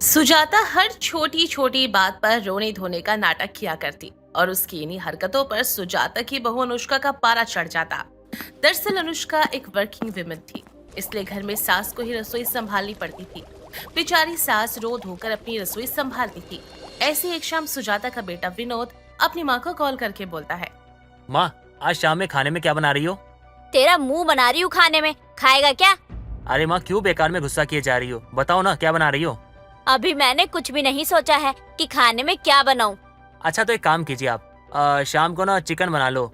सुजाता हर छोटी छोटी बात पर रोने धोने का नाटक किया करती और उसकी इन्हीं हरकतों पर सुजाता की बहू अनुष्का का पारा चढ़ जाता। दरअसल अनुष्का एक वर्किंग वुमन थी, इसलिए घर में सास को ही रसोई संभालनी पड़ती थी। बेचारी सास रो धोकर अपनी रसोई संभालती थी। ऐसी एक शाम सुजाता का बेटा विनोद अपनी माँ को कॉल करके बोलता है। माँ, आज शाम में खाने में क्या बना रही हो? तेरा मुंह बना रही हूँ खाने में, खाएगा क्या? अरे माँ, क्यों बेकार में गुस्सा किए जा रही हो? बताओ ना, क्या बना रही हो? अभी मैंने कुछ भी नहीं सोचा है कि खाने में क्या बनाऊं। अच्छा, तो एक काम कीजिए आप, शाम को ना चिकन बना लो।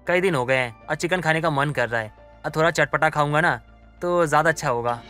कई दिन हो गए हैं और चिकन खाने का मन कर रहा है। थोड़ा चटपटा खाऊंगा ना तो ज्यादा अच्छा होगा।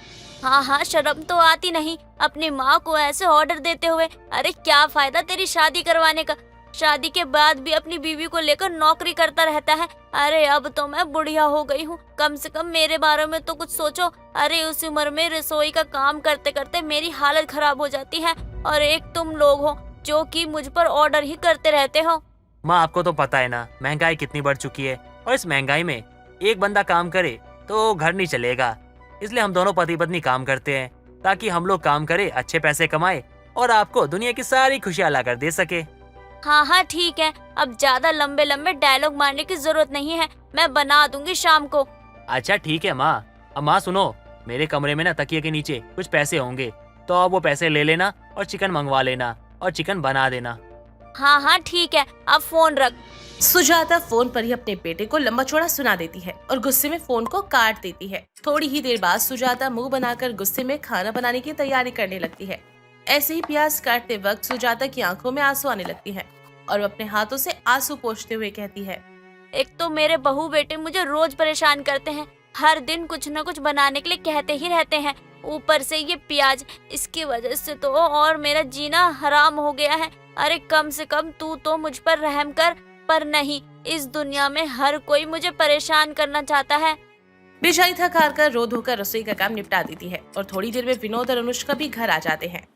हाँ हाँ, शर्म तो आती नहीं अपनी माँ को ऐसे ऑर्डर देते हुए। अरे क्या फायदा तेरी शादी करवाने का, शादी के बाद भी अपनी बीवी को लेकर नौकरी करता रहता है। अरे अब तो मैं बुढ़िया हो गई हूँ, कम से कम मेरे बारे में तो कुछ सोचो। अरे उस उम्र में रसोई का काम करते करते मेरी हालत खराब हो जाती है और एक तुम लोग हो जो कि मुझ पर ऑर्डर ही करते रहते हो। माँ, आपको तो पता है ना महंगाई कितनी बढ़ चुकी है, और इस महंगाई में एक बंदा काम करे तो घर नहीं चलेगा। इसलिए हम दोनों पति पत्नी काम करते हैं ताकि हम लोग काम करें, अच्छे पैसे कमाए और आपको दुनिया की सारी खुशियाँ ला कर दे सके। हाँ हाँ ठीक है, अब ज्यादा लंबे लंबे डायलॉग मारने की जरूरत नहीं है, मैं बना दूंगी शाम को। अच्छा ठीक है माँ। अब माँ सुनो, मेरे कमरे में ना तकिए के नीचे कुछ पैसे होंगे, तो आप वो पैसे ले लेना और चिकन मंगवा लेना और चिकन बना देना। हाँ हाँ ठीक है, अब फोन रख। सुजाता फोन पर ही अपने बेटे को लंबा चौड़ा सुना देती है और गुस्से में फोन को काट देती है। थोड़ी ही देर बाद सुजाता मुंह बनाकर गुस्से में खाना बनाने की तैयारी करने लगती है। ऐसे ही प्याज काटते वक्त सुजाता की आंखों में आंसू आने लगती है और वो अपने हाथों से आंसू पोंछते हुए कहती है। एक तो मेरे बहू बेटे मुझे रोज परेशान करते हैं, हर दिन कुछ न कुछ बनाने के लिए कहते ही रहते हैं। ऊपर से ये प्याज, इसकी वजह से तो और मेरा जीना हराम हो गया है। अरे कम से कम तू तो मुझ पर रहम कर, पर नहीं, इस दुनिया में हर कोई मुझे परेशान करना चाहता है। बेचारी थक हार कर रो धोकर रसोई का काम निपटा देती है और थोड़ी देर में विनोद और अनुष्का भी घर आ जाते हैं।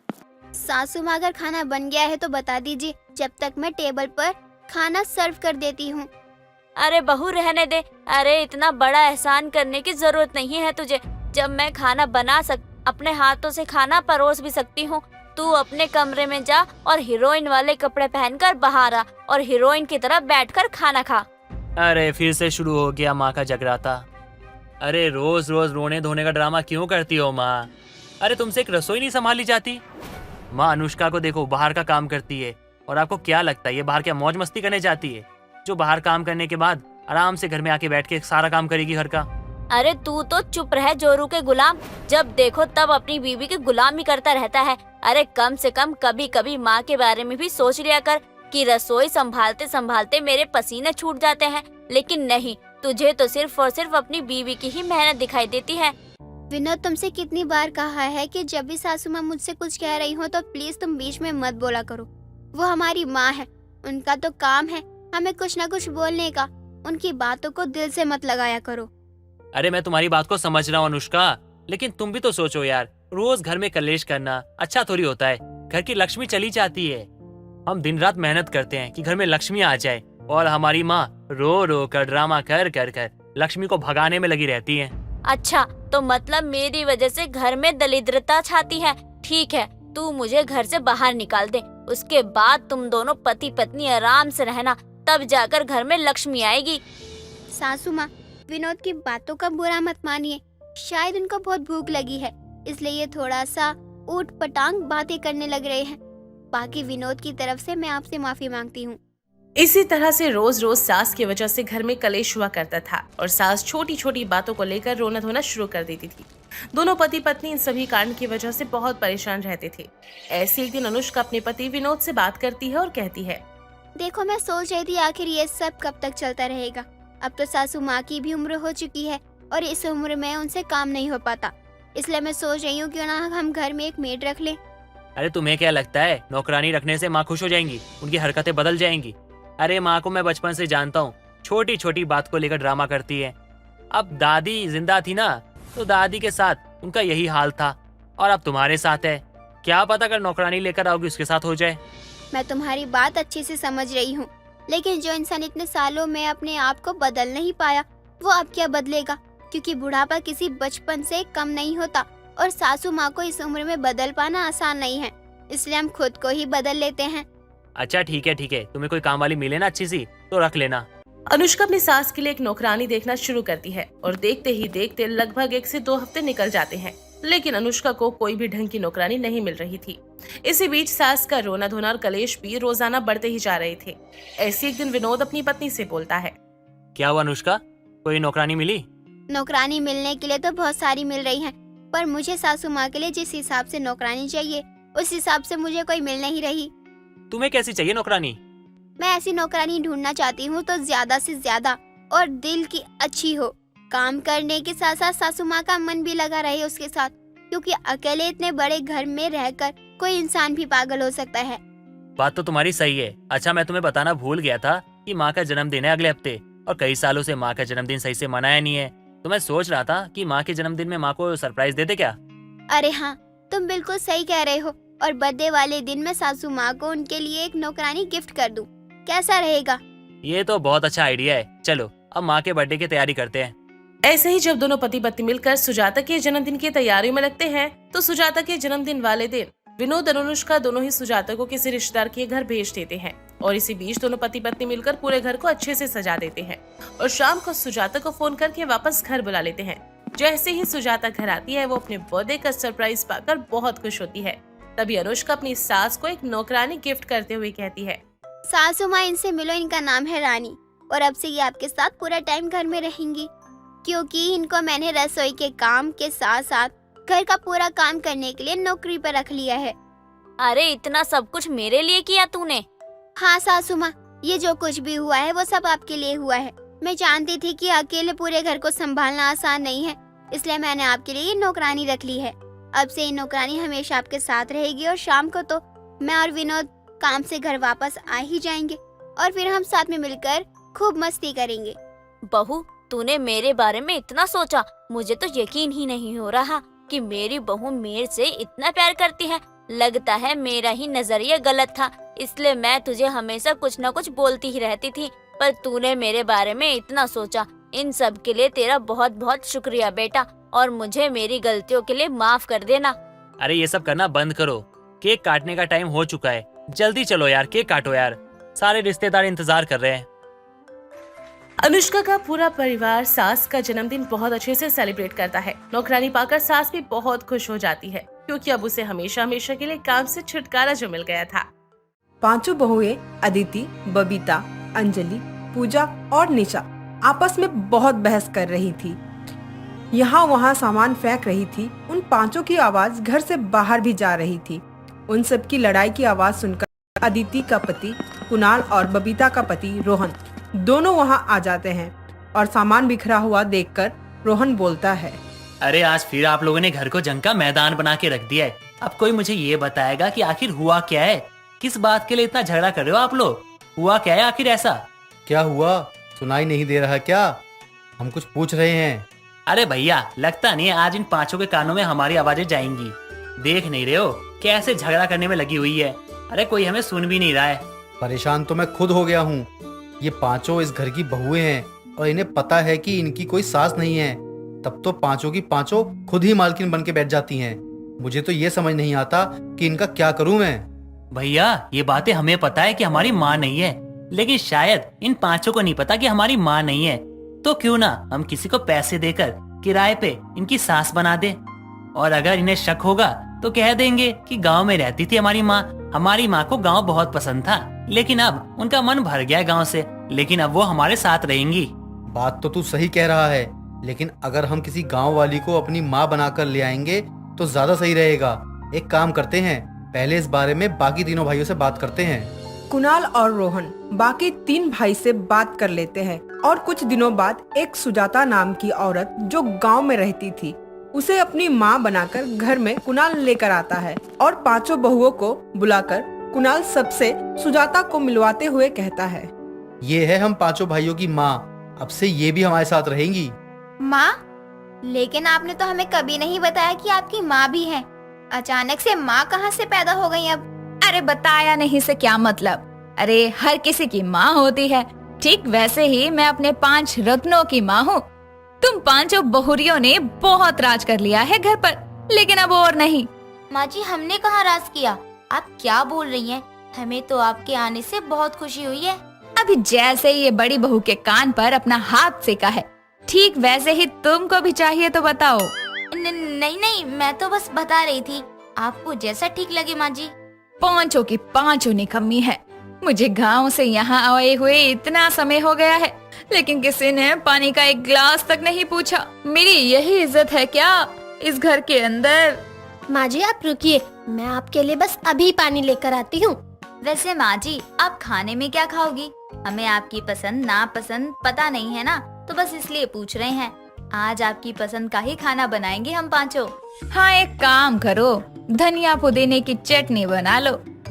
सासू माँ, अगर खाना बन गया है तो बता दीजिए, जब तक मैं टेबल पर खाना सर्व कर देती हूँ। अरे बहू रहने दे, अरे इतना बड़ा एहसान करने की जरूरत नहीं है तुझे। जब मैं खाना बना अपने हाथों से खाना परोस भी सकती हूँ। तू अपने कमरे में जा और हीरोइन वाले कपड़े पहनकर बाहर आ और हीरोइन की तरह बैठकर खाना खा। अरे फिर से शुरू हो गया माँ का जगराता। अरे रोज रोज रोने धोने का ड्रामा क्यों करती हो माँ? अरे तुमसे एक रसोई नहीं संभाली जाती? माँ, अनुष्का को देखो, बाहर का काम करती है और आपको क्या लगता है ये बाहर क्या मौज मस्ती करने जाती है, जो बाहर काम करने के बाद आराम से घर में आके बैठ के सारा काम करेगी घर का? अरे तू तो चुप रह जोरू के गुलाम, जब देखो तब अपनी बीवी के गुलाम ही करता रहता है। अरे कम से कम कभी कभी माँ के बारे में भी सोच लिया कर कि रसोई संभालते संभालते मेरे पसीने छूट जाते हैं, लेकिन नहीं, तुझे तो सिर्फ और सिर्फ अपनी बीवी की ही मेहनत दिखाई देती है। विनोद, तुमसे कितनी बार कहा है कि जब भी सासू माँ मुझसे कुछ कह रही हो तो प्लीज तुम बीच में मत बोला करो। वो हमारी माँ है, उनका तो काम है हमें कुछ न कुछ बोलने का। उनकी बातों को दिल से मत लगाया करो। अरे मैं तुम्हारी बात को समझ रहा हूँ अनुष्का, लेकिन तुम भी तो सोचो यार, रोज घर में कलेश करना अच्छा थोड़ी होता है। घर की लक्ष्मी चली जाती है। हम दिन रात मेहनत करते हैं कि घर में लक्ष्मी आ जाए, और हमारी माँ रो रो कर ड्रामा कर कर कर लक्ष्मी को भगाने में लगी रहती है। अच्छा, तो मतलब मेरी वजह से घर में दरिद्रता छाती है। ठीक है, तू मुझे घर से बाहर निकाल दे, उसके बाद तुम दोनों पति पत्नी आराम से रहना, तब जाकर घर में लक्ष्मी आएगी। सासू माँ, विनोद की बातों का बुरा मत मानिए। शायद उनको बहुत भूख लगी है, इसलिए ये थोड़ा सा ऊट पटांग बातें करने लग रहे हैं। बाकी विनोद की तरफ से मैं आपसे माफी मांगती हूँ। इसी तरह से रोज रोज सास की वजह से घर में कलेश हुआ करता था और सास छोटी छोटी बातों को लेकर रोना धोना शुरू कर देती थी। दोनों पति पत्नी इन सभी कांड की वजह से बहुत परेशान रहते थे। ऐसे एक दिन अनुष्का अपने पति विनोद से बात करती है और कहती है। देखो, मैं सोच रही थी आखिर ये सब कब तक चलता रहेगा। अब तो सासू माँ की भी उम्र हो चुकी है और इस उम्र में उनसे काम नहीं हो पाता, इसलिए मैं सोच रही हूँ क्यों ना हम घर में एक मेड रख लें। अरे तुम्हें क्या लगता है नौकरानी रखने से माँ खुश हो जाएंगी, उनकी हरकतें बदल जाएंगी? अरे माँ को मैं बचपन से जानता हूँ, छोटी छोटी बात को लेकर ड्रामा करती है। अब दादी जिंदा थी ना, तो दादी के साथ उनका यही हाल था, और अब तुम्हारे साथ है। क्या पता अगर नौकरानी लेकर आओगी उसके साथ हो जाए। मैं तुम्हारी बात अच्छे से समझ रही हूँ, लेकिन जो इंसान इतने सालों में अपने आप को बदल नहीं पाया, वो अब क्या बदलेगा? क्योंकि बुढ़ापा किसी बचपन से कम नहीं होता और सासू माँ को इस उम्र में बदल पाना आसान नहीं है। इसलिए हम खुद को ही बदल लेते हैं। अच्छा ठीक है, तुम्हें कोई काम वाली मिले ना अच्छी सी तो रख लेना। अनुष्का अपनी सास के लिए एक नौकरानी देखना शुरू करती है और देखते ही देखते लगभग 1 से 2 हफ्ते निकल जाते हैं, लेकिन अनुष्का को कोई भी ढंग की नौकरानी नहीं मिल रही थी। इसी बीच सास का रोना धोना और कलेश भी रोजाना बढ़ते ही जा रहे थे। ऐसे एक दिन विनोद अपनी पत्नी से बोलता है, क्या हुआ अनुष्का, कोई नौकरानी मिली? नौकरानी मिलने के लिए तो बहुत सारी मिल रही हैं, पर मुझे सासू माँ के लिए जिस हिसाब से नौकरानी चाहिए उस हिसाब से मुझे कोई मिल नहीं रही। तुम्हें कैसी चाहिए नौकरानी? मैं ऐसी नौकरानी ढूंढना चाहती हूँ तो ज्यादा से ज्यादा और दिल की अच्छी हो, काम करने के साथ साथ सासू माँ का मन भी लगा रहे उसके साथ, क्योंकि अकेले इतने बड़े घर में रहकर कोई इंसान भी पागल हो सकता है। बात तो तुम्हारी सही है। अच्छा, मैं तुम्हें बताना भूल गया था कि माँ का जन्मदिन है अगले हफ्ते और कई सालों से माँ का जन्मदिन सही से मनाया नहीं है, तो मैं सोच रहा था कि माँ के जन्मदिन में माँ को सरप्राइज दे दे क्या? अरे हाँ, तुम बिल्कुल सही कह रहे हो, और बर्थडे वाले दिन मैं सासू माँ को उनके लिए एक नौकरानी गिफ्ट कर दूं, कैसा रहेगा? ये तो बहुत अच्छा आइडिया है। चलो अब माँ के बर्थडे की तैयारी करते हैं। ऐसे ही जब दोनों पति पत्नी मिलकर सुजाता के जन्मदिन की तैयारियों में लगते हैं तो सुजाता के जन्मदिन वाले दिन विनोद और अनुष्का दोनों ही सुजाता को किसी रिश्तेदार के घर भेज देते हैं और इसी बीच दोनों पति पत्नी मिलकर पूरे घर को अच्छे से सजा देते हैं और शाम को सुजाता को फोन करके वापस घर बुला लेते हैं। जैसे ही सुजाता घर आती है वो अपने बर्थडे का सरप्राइज पाकर बहुत खुश होती है। तभी अनुष्का अपनी सास को एक नौकरानी गिफ्ट करते हुए कहती है, सासू माँ, इनसे मिलो, इनका नाम है रानी और अब से ये आपके साथ पूरा टाइम घर में रहेंगी, क्योंकि इनको मैंने रसोई के काम के साथ साथ घर का पूरा काम करने के लिए नौकरी पर रख लिया है। अरे इतना सब कुछ मेरे लिए किया तूने? हाँ सासू माँ, ये जो कुछ भी हुआ है वो सब आपके लिए हुआ है। मैं जानती थी कि अकेले पूरे घर को संभालना आसान नहीं है, इसलिए मैंने आपके लिए ये नौकरानी रख ली है। अब से ये नौकरानी हमेशा आपके साथ रहेगी और शाम को तो मैं और विनोद काम से घर वापस आ ही जाएंगे और फिर हम साथ में मिलकर खूब मस्ती करेंगे। बहू, तूने मेरे बारे में इतना सोचा, मुझे तो यकीन ही नहीं हो रहा कि मेरी बहू मेरे से इतना प्यार करती है। लगता है मेरा ही नजरिया गलत था, इसलिए मैं तुझे हमेशा कुछ न कुछ बोलती ही रहती थी, पर तूने मेरे बारे में इतना सोचा। इन सब के लिए तेरा बहुत बहुत शुक्रिया बेटा, और मुझे मेरी गलतियों के लिए माफ कर देना। अरे ये सब करना बंद करो, केक काटने का टाइम हो चुका है। जल्दी चलो यार, केक काटो यार, सारे रिश्तेदार इंतजार कर रहे हैं। अनुष्का का पूरा परिवार सास का जन्मदिन बहुत अच्छे से सेलिब्रेट करता है। नौकरानी पाकर सास भी बहुत खुश हो जाती है, क्योंकि अब उसे हमेशा हमेशा के लिए काम से छुटकारा जो मिल गया था। पांचों बहुएं अदिति, बबीता, अंजलि, पूजा और निशा आपस में बहुत बहस कर रही थी। यहाँ वहाँ सामान फेंक रही थी। उन पांचों की आवाज घर से बाहर भी जा रही थी। उन सब की लड़ाई की आवाज सुनकर अदिति का पति कुणाल और बबीता का पति रोहन दोनों वहाँ आ जाते हैं और सामान बिखरा हुआ देखकर रोहन बोलता है, अरे आज फिर आप लोगों ने घर को जंग का मैदान बना के रख दिया है। अब कोई मुझे ये बताएगा कि आखिर हुआ क्या है? किस बात के लिए इतना झगड़ा कर रहे हो आप लोग? हुआ क्या है आखिर ऐसा? क्या हुआ, सुनाई नहीं दे रहा क्या? हम कुछ पूछ रहे हैं। अरे भैया, लगता नहीं है आज इन पांचों के कानों में हमारी आवाजें जाएंगी। देख नहीं रहे हो कैसे झगड़ा करने में लगी हुई है? अरे कोई हमें सुन भी नहीं रहा है। परेशान तो मैं खुद हो गया हूँ। ये पांचों इस घर की बहुएं हैं और इन्हें पता है कि इनकी कोई सास नहीं है, तब तो पांचों की पांचों खुद ही मालकिन बन के बैठ जाती हैं। मुझे तो ये समझ नहीं आता कि इनका क्या करूं मैं। भैया ये बातें हमें पता है कि हमारी माँ नहीं है, लेकिन शायद इन पांचों को नहीं पता कि हमारी माँ नहीं है। तो क्यों ना हम किसी को पैसे देकर किराए पे इनकी सास बना दे, और अगर इन्हें शक होगा तो कह देंगे कि गांव में रहती थी हमारी माँ। हमारी माँ को गांव बहुत पसंद था, लेकिन अब उनका मन भर गया गांव से, लेकिन अब वो हमारे साथ रहेंगी। बात तो तू सही कह रहा है, लेकिन अगर हम किसी गांव वाली को अपनी माँ बनाकर ले आएंगे तो ज्यादा सही रहेगा। एक काम करते हैं, पहले इस बारे में बाकी तीनों भाइयों से बात करते हैं। कुणाल और रोहन बाकी 3 भाई से बात कर लेते हैं और कुछ दिनों बाद एक सुजाता नाम की औरत जो गांव में रहती थी उसे अपनी माँ बनाकर घर में कुणाल लेकर आता है और पांचों बहुओं को बुलाकर कुणाल सबसे सुजाता को मिलवाते हुए कहता है, ये है हम पांचों भाइयों की माँ, अब से ये भी हमारे साथ रहेंगी। माँ? लेकिन आपने तो हमें कभी नहीं बताया कि आपकी माँ भी है। अचानक से माँ कहाँ से पैदा हो गई अब? अरे बताया नहीं से क्या मतलब? अरे हर किसी की माँ होती है, ठीक वैसे ही मैं अपने 5 रत्नों की माँ हूँ। तुम पांचों बहुरियों ने बहुत राज कर लिया है घर पर, लेकिन अब और नहीं। माँ जी, हमने कहाँ राज किया? आप क्या बोल रही हैं? हमें तो आपके आने से बहुत खुशी हुई है। अभी जैसे ये बड़ी बहू के कान पर अपना हाथ सेका है, ठीक वैसे ही तुमको भी चाहिए तो बताओ। नहीं नहीं, मैं तो बस बता रही थी, आपको जैसा ठीक लगे माँ जी। पांचों की पांचों निकम्मी है। मुझे गांव से यहाँ आए हुए इतना समय हो गया है, लेकिन किसी ने पानी का एक ग्लास तक नहीं पूछा। मेरी यही इज्जत है क्या इस घर के अंदर? माँ जी आप रुकिए, मैं आपके लिए बस अभी पानी लेकर आती हूँ। वैसे माँ जी, आप खाने में क्या खाओगी? हमें आपकी पसंद नापसंद पता नहीं है ना, तो बस इसलिए पूछ रहे हैं। आज आपकी पसंद का ही खाना बनाएंगे हम पांचों। हाँ, एक काम करो, धनिया पुदीने की चटनी बना लो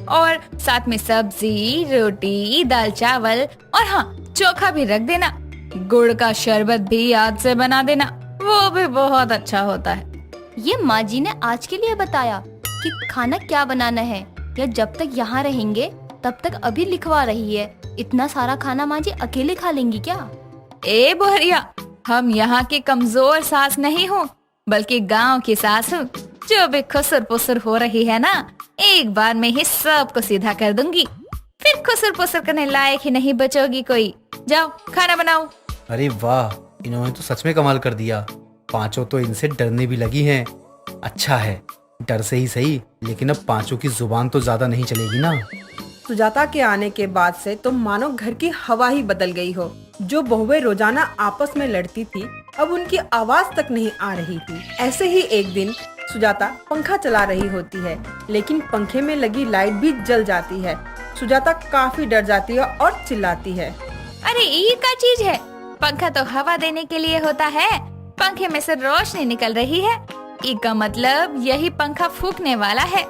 और साथ में सब्जी, रोटी, दाल चावल और हाँ, चोखा भी रख देना। गुड़ का शरबत भी याद से बना देना, वो भी बहुत अच्छा होता है। ये माँ जी ने आज के लिए बताया कि खाना क्या बनाना है, या जब तक यहाँ रहेंगे तब तक अभी लिखवा रही है। इतना सारा खाना माँ जी अकेले खा लेंगी क्या? ए बोहरिया, हम यहाँ की कमजोर सास नहीं हूँ, बल्कि गांव की सास हूँ। जो भी खुसर पुसर हो रही है ना, एक बार में ही सबको सीधा कर दूंगी। फिर खुसर पुसर करने लायक ही नहीं बचोगी कोई। जाओ खाना बनाओ। अरे वाह, इन्होंने तो सच में कमाल कर दिया। पांचों तो इनसे डरने भी लगी हैं। अच्छा है, डर से ही सही, लेकिन अब पांचों की जुबान तो ज्यादा नहीं चलेगी ना। सुजाता के आने के बाद से तो मानो घर की हवा ही बदल गई हो। जो बहुएं रोजाना आपस में लड़ती थी, अब उनकी आवाज तक नहीं आ रही थी। ऐसे ही एक दिन सुजाता पंखा चला रही होती है, लेकिन पंखे में लगी लाइट भी जल जाती है। सुजाता काफी डर जाती है और चिल्लाती है, अरे ये क्या चीज है? पंखा तो हवा देने के लिए होता है, पंखे में से रोशनी निकल रही है। इसका मतलब यही पंखा फूकने वाला है।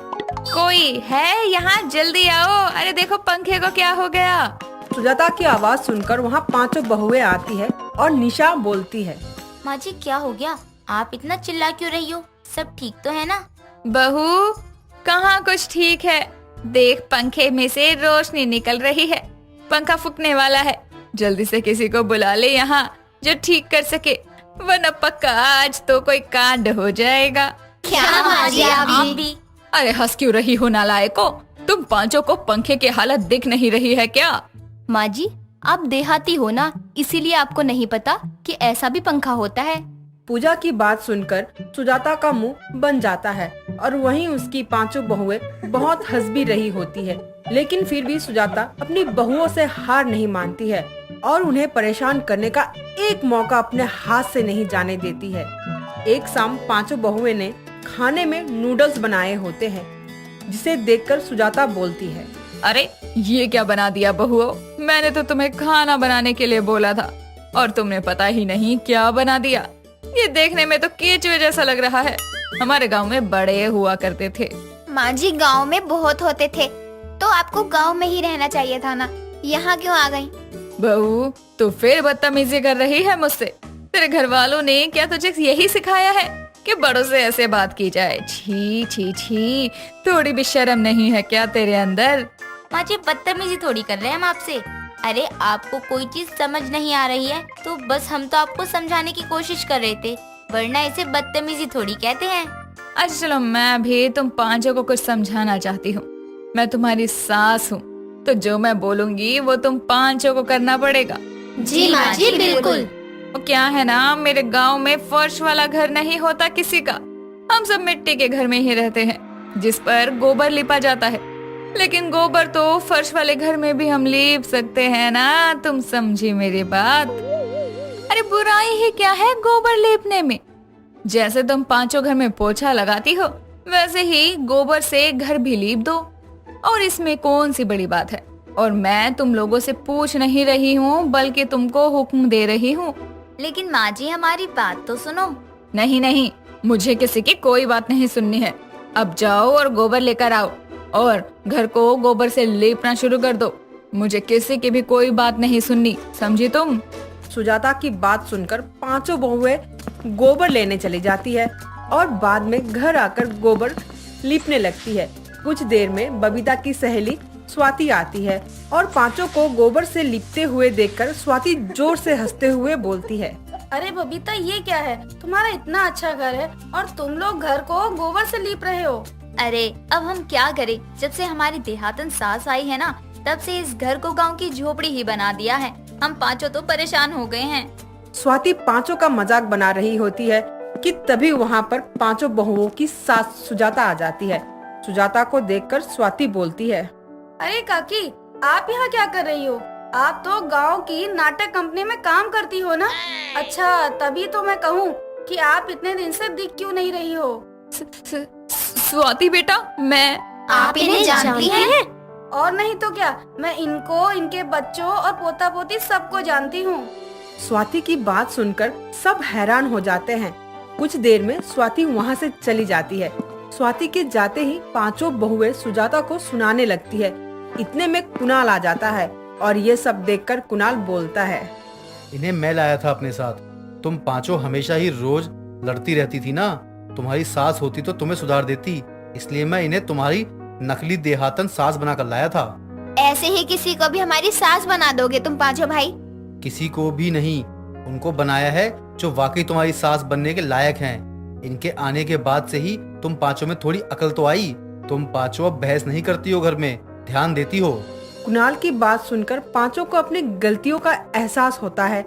कोई है यहाँ? जल्दी आओ। अरे देखो पंखे को क्या हो गया। सुजाता की आवाज सुनकर वहाँ पांचों बहुएं आती है और निशा बोलती है, माँ जी क्या हो गया? आप इतना चिल्ला क्यों रही हो? सब ठीक तो है ना? बहू, कहाँ कुछ ठीक है। देख, पंखे में से रोशनी निकल रही है, पंखा फूकने वाला है। जल्दी से किसी को बुला ले यहाँ जो ठीक कर सके, वरना पक्का आज तो कोई कांड हो जाएगा। क्या माँ जी आप भी? अरे हंस क्यों रही हो नालायको? तुम पांचों को पंखे की हालत दिख नहीं रही है क्या? माँ जी, आप देहाती हो ना, इसीलिए आपको नहीं पता कि ऐसा भी पंखा होता है। पूजा की बात सुनकर सुजाता का मुंह बन जाता है और वहीं उसकी पांचों बहुएं बहुत हंस भी रही होती है। लेकिन फिर भी सुजाता अपनी बहुओं से हार नहीं मानती है और उन्हें परेशान करने का एक मौका अपने हाथ से नहीं जाने देती है। एक शाम पांचों बहुएं ने खाने में नूडल्स बनाए होते हैं, जिसे देखकर सुजाता बोलती है, अरे ये क्या बना दिया बहुओं? मैंने तो तुम्हें खाना बनाने के लिए बोला था और तुमने पता ही नहीं क्या बना दिया। ये देखने में तो केचुए जैसा लग रहा है। हमारे गांव में बड़े हुआ करते थे। माँ जी गाँव में बहुत होते थे, तो आपको गाँव में ही रहना चाहिए था ना, यहाँ क्यों आ गई? बहू, तू फिर बदतमीजी कर रही है मुझसे। तेरे घर वालों ने क्या तुझे यही सिखाया है कि बड़ों से ऐसे बात की जाए? छी छी छी, थोड़ी भी शर्म नहीं है क्या तेरे अंदर? माँ जी बदतमीजी थोड़ी कर रहे हैं हम आपसे। अरे आपको कोई चीज समझ नहीं आ रही है तो बस हम तो आपको समझाने की कोशिश कर रहे थे, वरना इसे बदतमीजी थोड़ी कहते हैं। अच्छा चलो, मैं भी तुम पांचों को कुछ समझाना चाहती हूँ। मैं तुम्हारी सास हूँ, तो जो मैं बोलूंगी वो तुम पांचों को करना पड़ेगा। जी माँ जी बिल्कुल। वो क्या है ना, मेरे गांव में फर्श वाला घर नहीं होता किसी का। हम सब मिट्टी के घर में ही रहते हैं, जिस पर गोबर लिपा जाता है। लेकिन गोबर तो फर्श वाले घर में भी हम लीप सकते हैं ना, तुम समझी मेरी बात? अरे बुराई ही क्या है गोबर लीपने में? जैसे तुम पांचों घर में पोछा लगाती हो, वैसे ही गोबर से घर भी लीप दो, और इसमें कौन सी बड़ी बात है? और मैं तुम लोगों से पूछ नहीं रही हूँ, बल्कि तुमको हुक्म दे रही हूँ। लेकिन माँ जी हमारी बात तो सुनो। नहीं नहीं, मुझे किसी की कोई बात नहीं सुननी है। अब जाओ और गोबर लेकर आओ और घर को गोबर से लेपना शुरू कर दो। मुझे किसी की भी कोई बात नहीं सुननी, समझी तुम? सुजाता की बात सुनकर पांचों बहुएं गोबर लेने चली जाती है और बाद में घर आकर गोबर लीपने लगती है। कुछ देर में बबीता की सहेली स्वाति आती है और पांचों को गोबर से लिपते हुए देखकर स्वाति जोर से हंसते हुए बोलती है, अरे बबीता ये क्या है? तुम्हारा इतना अच्छा घर है और तुम लोग घर को गोबर से लीप रहे हो। अरे अब हम क्या करें, जब से हमारी देहातन सास आई है ना, तब से इस घर को गांव की झोपड़ी ही बना दिया है। हम पांचों तो परेशान हो गए हैं। स्वाति पांचों का मजाक बना रही होती है कि तभी वहाँ पर पांचों बहुओं की सास सुजाता आ जाती है। सुजाता को देखकर स्वाति बोलती है, अरे काकी, आप यहाँ क्या कर रही हो? आप तो गांव की नाटक कंपनी में काम करती हो ना? अच्छा, तभी तो मैं कहूँ कि आप इतने दिन से दिख क्यों नहीं रही हो? स्वाति बेटा, मैं आप इन्हें जानती हैं? और नहीं तो क्या, मैं इनको, इनके बच्चों और पोता पोती सबको जानती हूँ। स्वाति की बात सुनकर सब हैरान हो जाते हैं। कुछ देर में स्वाति वहाँ से चली जाती है। स्वाति के जाते ही पांचों बहुएं सुजाता को सुनाने लगती है। इतने में कुणाल आ जाता है और ये सब देखकर कुणाल बोलता है, इन्हें मैं लाया था अपने साथ। तुम पांचों हमेशा ही रोज लड़ती रहती थी ना। तुम्हारी सास होती तो तुम्हें सुधार देती, इसलिए मैं इन्हें तुम्हारी नकली देहातन सास बनाकर लाया था। ऐसे ही किसी को भी हमारी सास बना दोगे तुम पांचों भाई? किसी को भी नहीं, उनको बनाया है जो वाकई तुम्हारी सास बनने के लायक हैं। इनके आने के बाद से ही तुम पांचों में थोड़ी अकल तो आई। तुम पांचों अब बहस नहीं करती हो, घर में ध्यान देती हो। कुणाल की बात सुनकर पांचों को अपनी गलतियों का एहसास होता है।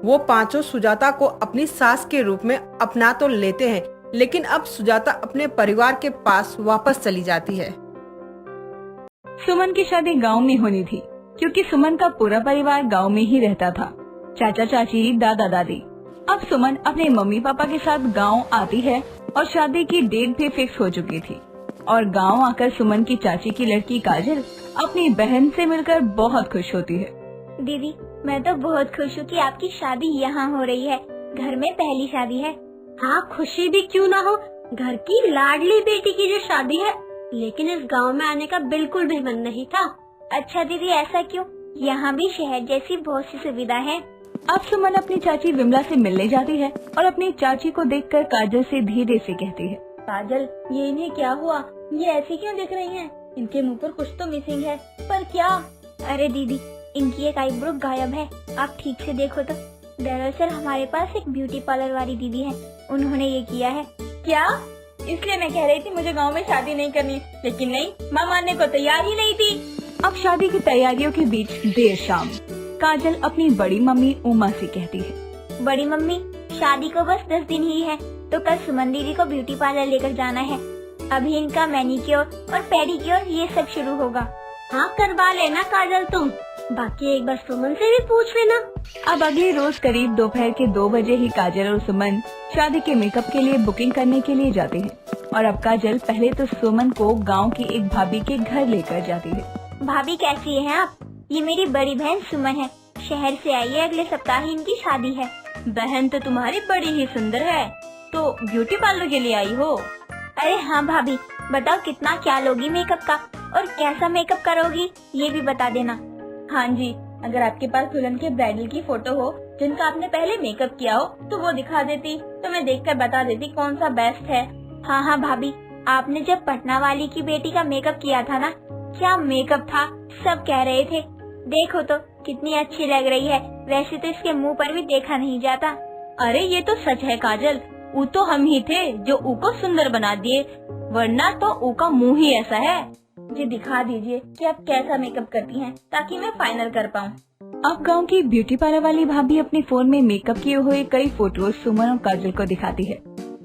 वो पांचों सुजाता को अपनी सास के रूप में अपना तो लेते हैं, लेकिन अब सुजाता अपने परिवार के पास वापस चली जाती है। सुमन की शादी गांव में होनी थी, क्योंकि सुमन का पूरा परिवार गांव में ही रहता था। चाचा चाची, दादा दादी। अब सुमन अपने मम्मी पापा के साथ गांव आती है और शादी की डेट भी फिक्स हो चुकी थी। और गांव आकर सुमन की चाची की लड़की काजल अपनी बहन से मिलकर बहुत खुश होती है। दीदी, मैं तो बहुत खुश हूँ कि आपकी शादी यहाँ हो रही है। घर में पहली शादी है। हाँ, खुशी भी क्यों ना हो, घर की लाडली बेटी की जो शादी है। लेकिन इस गांव में आने का बिल्कुल भी मन नहीं था। अच्छा दीदी, ऐसा क्यों? यहाँ भी शहर जैसी बहुत सी सुविधा है। अब सुमन अपनी चाची विमला से मिलने जाती है और अपनी चाची को देखकर काजल से धीरे से कहती है, काजल, ये इन्हें क्या हुआ? ये ऐसी क्यों दिख रही हैं? इनके मुंह पर कुछ तो मिसिंग है, पर क्या? अरे दीदी, इनकी एक आईब्रो गायब है, आप ठीक से देखो तो। दरअसल हमारे पास एक ब्यूटी पार्लर वाली दीदी है, उन्होंने ये किया है। क्या? इसलिए मैं कह रही थी मुझे गांव में शादी नहीं करनी, लेकिन नहीं, माँ मानने को तैयार ही नहीं थी। अब शादी की तैयारियों के बीच देर शाम काजल अपनी बड़ी मम्मी उमा से कहती है, बड़ी मम्मी, शादी को बस 10 दिन ही है, तो कल सुमन दीदी को ब्यूटी पार्लर लेकर जाना है। अभी इनका मैनीक्योर और पेडिक्योर ये सब शुरू होगा। हाँ, करवा लेना काजल तुम, बाकी एक बार सुमन से भी पूछ लेना। अब अगले रोज करीब दोपहर के 2 बजे ही काजल और सुमन शादी के मेकअप के लिए बुकिंग करने के लिए जाते हैं। और अब काजल पहले तो सुमन को गांव की एक भाभी के घर लेकर जाती है। भाभी कैसी हैं आप? ये मेरी बड़ी बहन सुमन है, शहर से आई है, अगले सप्ताह ही इनकी शादी है। बहन तो तुम्हारी बड़ी ही सुंदर है, तो ब्यूटी पार्लर के लिए आई हो? अरे हाँ भाभी, बताओ कितना क्या लोगी मेकअप का, और कैसा मेकअप करोगी ये भी बता देना। हाँ जी, अगर आपके पास दुल्हन के ब्राइडल की फोटो हो जिनका आपने पहले मेकअप किया हो तो वो दिखा देती, तो मैं देखकर बता देती कौन सा बेस्ट है। हाँ हाँ भाभी, आपने जब पटना वाली की बेटी का मेकअप किया था ना, क्या मेकअप था, सब कह रहे थे। देखो तो कितनी अच्छी लग रही है, वैसे तो इसके मुंह पर भी देखा नहीं जाता। अरे ये तो सच है काजल, ऊ तो हम ही थे जो ऊ को सुंदर बना दिए, वरना तो ऊ का मुंह ही ऐसा है। मुझे दिखा दीजिए कि आप कैसा मेकअप करती हैं, ताकि मैं फाइनल कर पाऊँ। अब गांव की ब्यूटी पार्लर वाली भाभी अपने फोन में मेकअप किए हुए कई फोटोज सुमन और काजल को दिखाती है,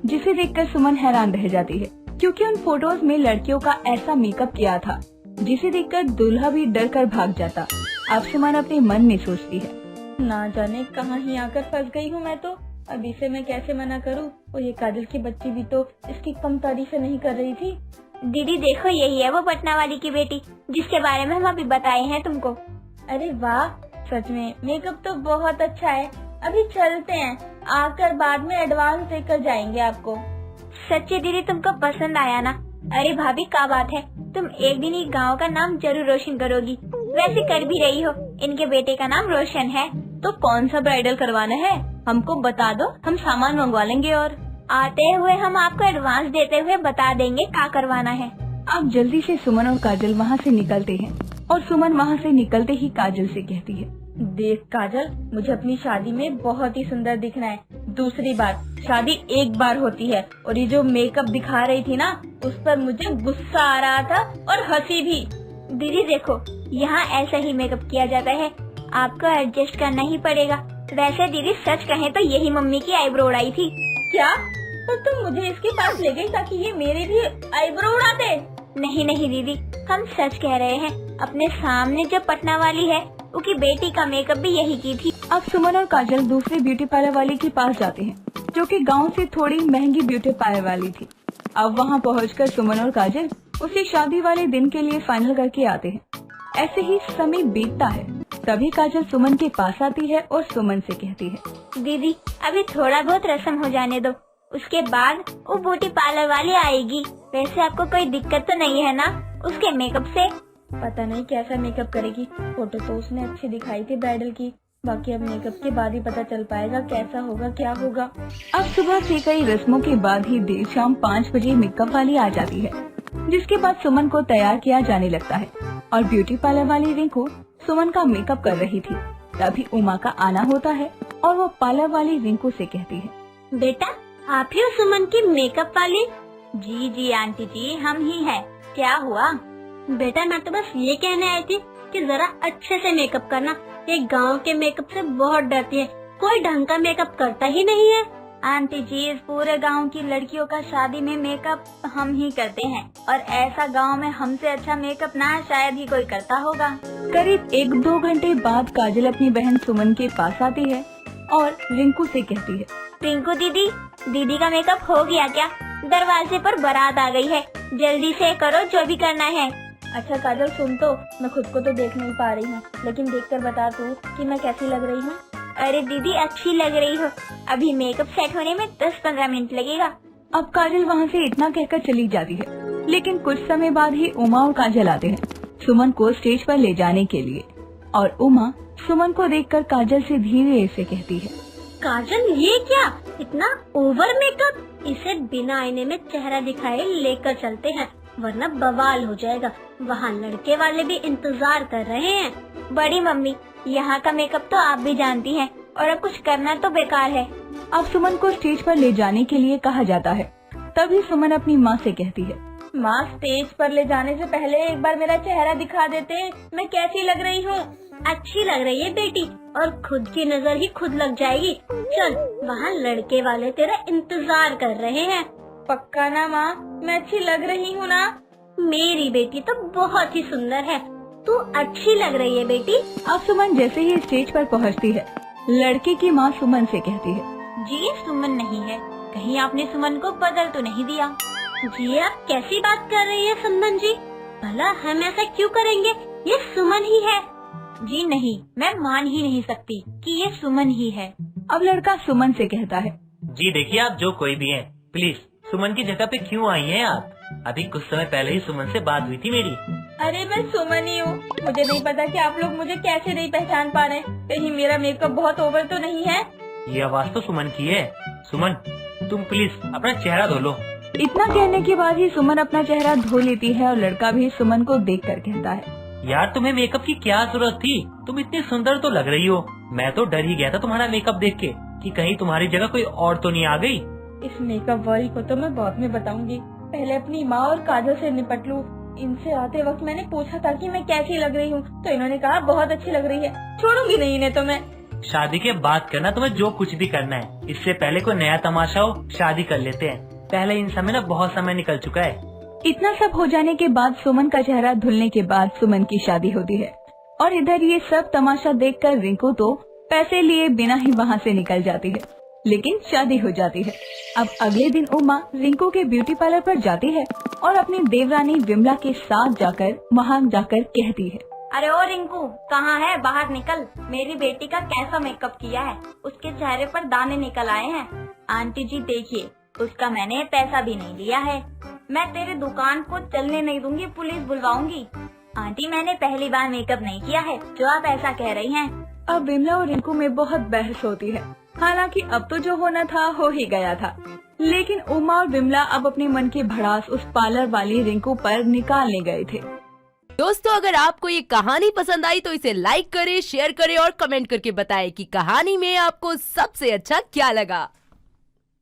जिसे देखकर सुमन हैरान रह जाती है, क्योंकि उन फोटोज में लड़कियों का ऐसा मेकअप किया था जिसे देखकर दूल्हा भी डर कर भाग जाता। अब सुमन अपने मन में सोचती है, ना जाने कहाँ ही आकर फंस गई हूँ मैं तो। अब इसे मैं कैसे मना करूँ? और ये काजल की बच्ची भी तो इसकी कम तारीफ नहीं कर रही थी। दीदी देखो, यही है वो पटना वाली की बेटी जिसके बारे में हम अभी बताए हैं तुमको। अरे वाह, सच में मेकअप तो बहुत अच्छा है। अभी चलते हैं, आकर बाद में एडवांस देकर जाएंगे आपको। सच्ची दीदी, तुमको पसंद आया ना? अरे भाभी, क्या बात है, तुम एक दिन ही गांव का नाम जरूर रोशन करोगी। वैसे कर भी रही हो, इनके बेटे का नाम रोशन है। तो कौन सा ब्राइडल करवाना है हमको बता दो, हम सामान मंगवा लेंगे और आते हुए हम आपको एडवांस देते हुए बता देंगे क्या करवाना है। अब जल्दी से सुमन और काजल वहाँ से निकलते हैं और सुमन वहाँ से निकलते ही काजल से कहती है, देख काजल, मुझे अपनी शादी में बहुत ही सुंदर दिखना है, दूसरी बात, शादी एक बार होती है और ये जो मेकअप दिखा रही थी ना, उस पर मुझे गुस्सा आ रहा था और हंसी भी। दीदी देखो, यहाँ ऐसा ही मेकअप किया जाता है, आपको एडजस्ट करना ही पड़ेगा। वैसे दीदी सच कहें तो यही मम्मी की आईब्रो उड़ाई थी। क्या? तो तुम मुझे इसके पास ले गई ताकि ये मेरे भी आईब्रो उड़ा दे? नहीं नहीं दीदी, हम सच कह रहे हैं। अपने सामने जो पटना वाली है, उसकी बेटी का मेकअप भी यही की थी। अब सुमन और काजल दूसरे ब्यूटी पार्लर वाले के पास जाते हैं, जो कि गांव से थोड़ी महंगी ब्यूटी पार्लर वाली थी। अब वहां पहुंचकर सुमन और काजल उसे शादी वाले दिन के लिए फाइनल करके आते हैं। ऐसे ही समय बीतता है, तभी काजल सुमन के पास आती है और सुमन से कहती है, दीदी अभी थोड़ा बहुत रस्म हो जाने दो, उसके बाद वो ब्यूटी पार्लर वाली आएगी। वैसे आपको कोई दिक्कत तो नहीं है ना उसके मेकअप से? पता नहीं कैसा मेकअप करेगी, फोटो तो उसने अच्छी दिखाई थी ब्राइडल की, बाकी अब मेकअप के बाद ही पता चल पाएगा कैसा होगा क्या होगा। अब सुबह से कई रस्मों के बाद ही देर शाम 5 बजे मेकअप वाली आ जाती है, जिसके बाद सुमन को तैयार किया जाने लगता है और ब्यूटी पार्लर वाली रिंकू सुमन का मेकअप कर रही थी। तभी उमा का आना होता है और वो पार्लर वाली रिंकू से कहती है, बेटा आप ही हो सुमन की मेकअप वाली? जी जी आंटी जी, हम ही हैं। क्या हुआ? बेटा मैं तो बस ये कहने आई थी कि जरा अच्छे से मेकअप करना, ये गांव के मेकअप से बहुत डरती है, कोई ढंग का मेकअप करता ही नहीं है। आंटी जी इस पूरे गांव की लड़कियों का शादी में मेकअप हम ही करते हैं और ऐसा गांव में हमसे अच्छा मेकअप ना शायद ही कोई करता होगा। करीब 1-2 घंटे बाद काजल अपनी बहन सुमन के पास आती है और रिंकू से कहती है, रिंकू दीदी, दीदी का मेकअप हो गया क्या? दरवाजे पर बारात आ गई है, जल्दी से करो जो भी करना है। अच्छा काजल सुन, तो मैं खुद को तो देख नहीं पा रही हूँ, लेकिन देखकर बता तू कि मैं कैसी लग रही हूँ। अरे दीदी अच्छी लग रही हो, अभी मेकअप सेट होने में 10-15 मिनट लगेगा। अब काजल वहाँ से इतना कहकर चली जाती है, लेकिन कुछ समय बाद ही उमा और काजल आते हैं सुमन को स्टेज पर ले जाने के लिए। और उमा सुमन को देखकर काजल से धीरे से कहती है, काजल ये क्या, इतना ओवर मेकअप? इसे बिना आईने में चेहरा दिखाए लेकर चलते हैं, वरना बवाल हो जाएगा। वहाँ लड़के वाले भी इंतजार कर रहे हैं। बड़ी मम्मी यहाँ का मेकअप तो आप भी जानती हैं और अब कुछ करना तो बेकार है। अब सुमन को स्टेज पर ले जाने के लिए कहा जाता है। तभी सुमन अपनी माँ से कहती है, माँ स्टेज पर ले जाने से पहले एक बार मेरा चेहरा दिखा देते, मैं कैसी लग रही हूँ? अच्छी लग रही है बेटी, और खुद की नजर ही खुद लग जाएगी। चल वहाँ लड़के वाले तेरा इंतजार कर रहे हैं। पक्का ना माँ, मैं अच्छी लग रही हूँ ना? मेरी बेटी तो बहुत ही सुंदर है, तू अच्छी लग रही है बेटी। अब सुमन जैसे ही स्टेज पर पहुँचती है, लड़के की माँ सुमन से कहती है, जी ये सुमन नहीं है, कहीं आपने सुमन को बदल तो नहीं दिया? जी आप कैसी बात कर रही है सुमन जी, भला हम ऐसा क्यों करेंगे, ये सुमन ही है। जी नहीं, मैं मान ही नहीं सकती कि ये सुमन ही है। अब लड़का सुमन से कहता है, जी देखिए आप जो कोई भी हैं, प्लीज सुमन की जगह पे क्यों आई हैं आप? अभी कुछ समय पहले ही सुमन से बात हुई थी मेरी। अरे मैं सुमन ही हूँ, मुझे नहीं पता कि आप लोग मुझे कैसे नहीं पहचान पा रहे। कहीं मेरा मेकअप बहुत ओवर तो नहीं है? ये आवाज तो सुमन की है। सुमन तुम प्लीज अपना चेहरा धो लो। इतना कहने के बाद ही सुमन अपना चेहरा धो लेती है और लड़का भी सुमन को देखकर कहता है, यार तुम्हें मेकअप की क्या जरूरत थी, तुम इतनी सुंदर तो लग रही हो। मैं तो डर ही गया था तुम्हारा मेकअप देख के कि कहीं तुम्हारी जगह कोई और तो नहीं आ गई। इस मेकअप वाली को तो मैं बाद में बताऊंगी, पहले अपनी माँ और काजल से निपट लूं। इनसे आते वक्त मैंने पूछा था कि मैं कैसी लग रही हूँ, तो इन्होंने कहा बहुत अच्छी लग रही है। छोड़ूंगी नहीं इन्हें तो मैं। शादी के बाद करना तुम्हें जो कुछ भी करना है, इससे पहले कोई नया तमाशा हो शादी कर लेते हैं। पहले इन समय ना बहुत समय निकल चुका है। इतना सब हो जाने के बाद सुमन का चेहरा धुलने के बाद सुमन की शादी होती है और इधर ये सब तमाशा देखकर रिंकू तो पैसे लिए बिना ही वहाँ से निकल जाती है, लेकिन शादी हो जाती है। अब अगले दिन उमा रिंकू के ब्यूटी पार्लर पर जाती है और अपनी देवरानी विमला के साथ जाकर वहाँ जाकर कहती है, अरे ओ रिंकू कहाँ है, बाहर निकल। मेरी बेटी का कैसा मेकअप किया है, उसके चेहरे पर दाने निकल आए हैं। आंटी जी देखिए, उसका मैंने पैसा भी नहीं लिया है। मैं तेरे दुकान को चलने नहीं दूंगी, पुलिस बुलवाऊंगी। आंटी मैंने पहली बार मेकअप नहीं किया है जो आप ऐसा कह रही हैं। अब विमला और रिंकू में बहुत बहस होती है। हालांकि अब तो जो होना था हो ही गया था, लेकिन उमा और विमला अब अपने मन की भड़ास उस पार्लर वाली रिंकू पर निकालने गए थे। दोस्तों अगर आपको ये कहानी पसंद आई तो इसे लाइक करें, शेयर करें और कमेंट करके बताएं कि कहानी में आपको सबसे अच्छा क्या लगा।